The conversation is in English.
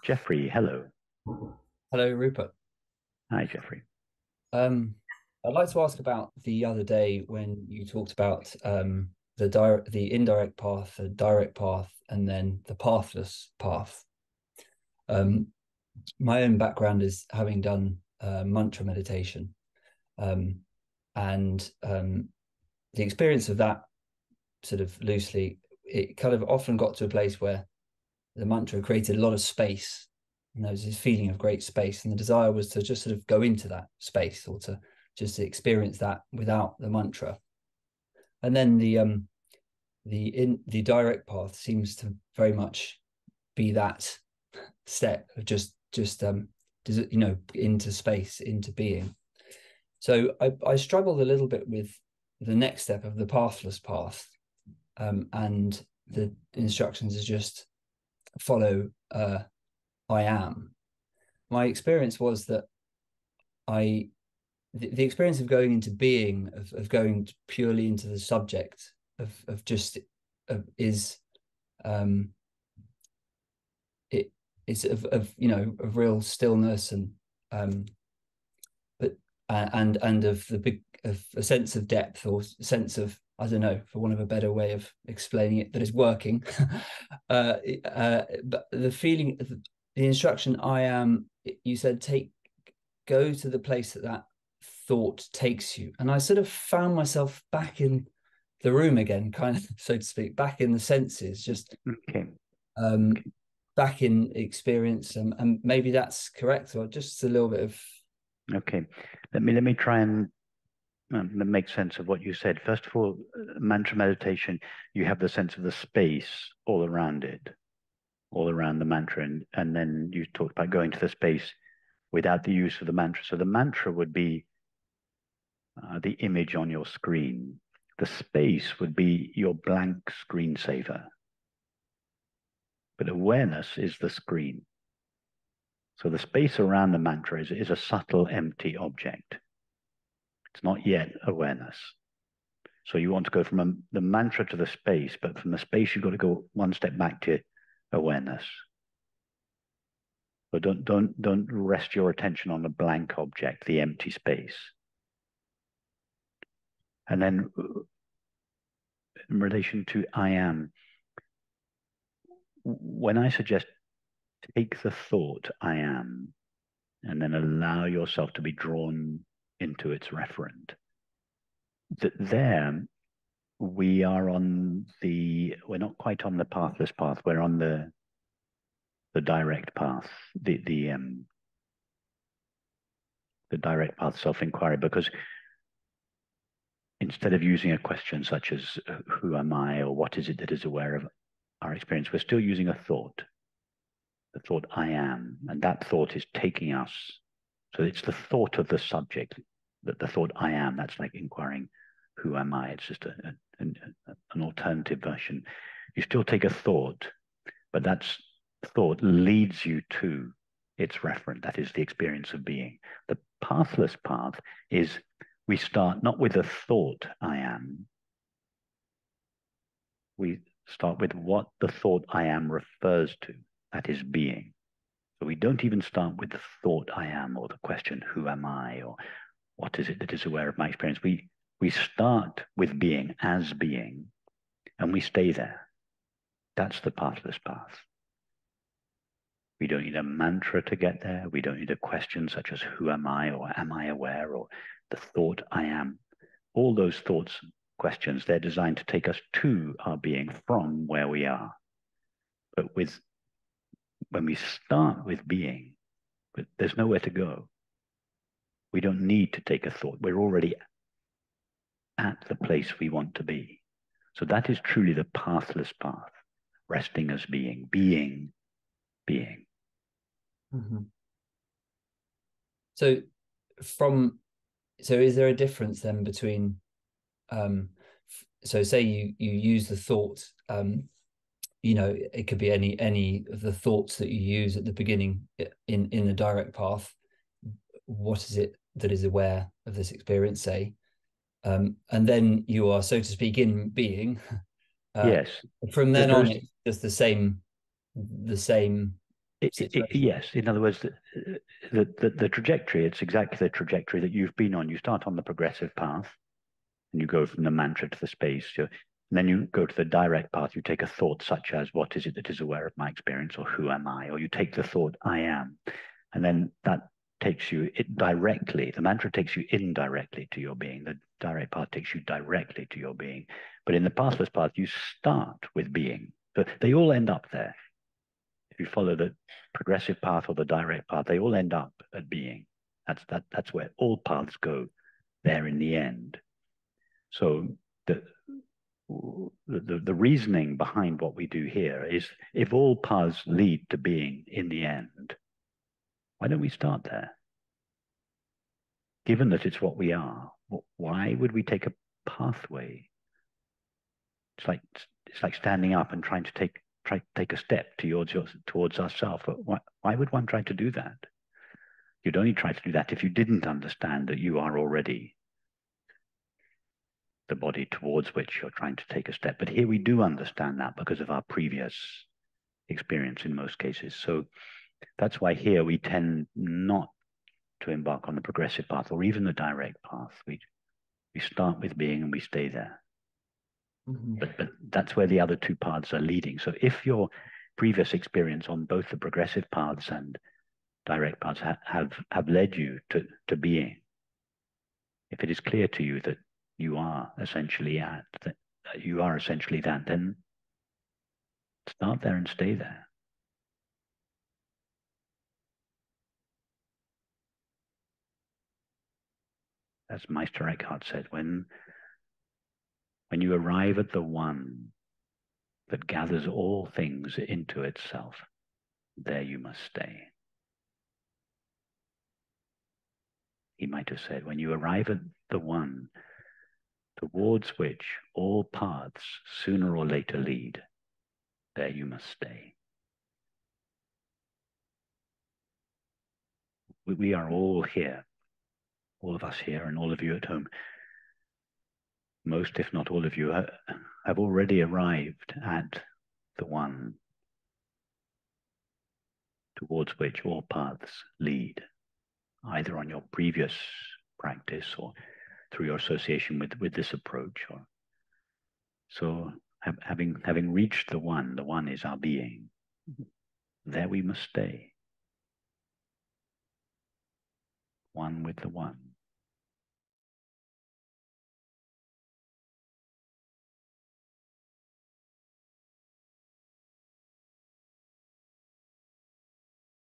Jeffrey, hello. Hello, Rupert. Hi, Jeffrey. Um, I'd like to ask about the other day when you talked about the indirect path, the direct path, and then the pathless path. Um, my own background is having done mantra meditation, um, and the experience of that sort of loosely, it kind of often got to a place where the mantra created a lot of space, and there was this feeling of great space, and the desire was to just sort of go into that space or to just experience that without the mantra. And then the direct path seems to very much be that step of just into space, into being. So I struggled a little bit with the next step of the pathless path, and the instructions is just follow I am. My experience was that I the experience of going into being, of going purely into the subject of just is it is of of real stillness um but and of the big of a sense of depth or sense of, I don't know, for want of a better way of explaining it, that is working. But the feeling, the instruction I am, you said, take go to the place that that thought takes you. And I sort of found myself back in the room again, kind of, so to speak, back in the senses, just Okay. um, back in experience. And maybe that's correct, or just a little bit of. Okay. Let me try and make sense of what you said. First of all, mantra meditation, you have the sense of the space all around it, all around the mantra, and then you talked about going to the space without the use of the mantra. So the mantra would be the image on your screen. The space would be your blank screensaver, but awareness is the screen. So the space around the mantra is a subtle empty object. It's not yet awareness. So you want to go from the mantra to the space, but from the space, you've got to go one step back to awareness. So don't rest your attention on the blank object, the empty space. And then in relation to I am, when I suggest take the thought I am and then allow yourself to be drawn into its referent, that there we're not quite on the pathless path, we're on the direct path, the direct path self-inquiry, because instead of using a question such as who am I, or what is it that is aware of our experience, we're still using a thought, the thought I am, and that thought is taking us. So it's the thought of the subject, that the thought I am, that's like inquiring who am I. It's just an alternative version. You still take a thought, but that thought leads you to its referent. That is the experience of being. The pathless path is we start not with the thought I am, we start with what the thought I am refers to, that is being. So we don't even start with the thought I am or the question who am I or what is it that is aware of my experience. We start with being as being and we stay there. That's the pathless path. We don't need a mantra to get there. We don't need a question such as who am I or am I aware or the thought I am. All those thoughts, questions, they're designed to take us to our being from where we are. But when we start with being, but there's nowhere to go. We don't need to take a thought. We're already at the place we want to be. So that is truly the pathless path, resting as being, being. Mhm. So from so is there a difference then between um so say you use the thought, it could be any of the thoughts that you use at the beginning in the direct path. What is it that is aware of this experience, say, and then you are, so to speak, in being. uh Yes, from then on those it's just the same situation. Yes, in other words, the trajectory, it's exactly the trajectory that you've been on. You start on the progressive path and you go from the mantra to the space. And then you go to the direct path. You take a thought such as, what is it that is aware of my experience, or who am I? Or you take the thought, I am. And then that takes you directly. The mantra takes you indirectly to your being. The direct path takes you directly to your being. But in the pathless path, you start with being. So they all end up there. If you follow the progressive path or the direct path, they all end up at being. That's where all paths go there in the end. So the reasoning behind what we do here is, if all paths lead to being in the end, why don't we start there? Given that it's what we are, why would we take a pathway? It's like standing up and trying to take a step towards ourselves. Why would one try to do that? You'd only try to do that if you didn't understand that you are already the body towards which you're trying to take a step. But here we do understand that because of our previous experience in most cases. So that's why here we tend not to embark on the progressive path or even the direct path. We start with being and we stay there. Mm-hmm. But that's where the other two paths are leading. So if your previous experience on both the progressive paths and direct paths have led you to being, if it is clear to you that you are essentially that, then start there and stay there. As Meister Eckhart said, when you arrive at the one that gathers all things into itself, there you must stay. He might have said, when you arrive at the one towards which all paths sooner or later lead, there you must stay. We are all here, all of us here and all of you at home. Most, if not all of you, have already arrived at the one towards which all paths lead, either on your previous practice or through your association with this approach. So having reached the one is our being. There we must stay. One with the one.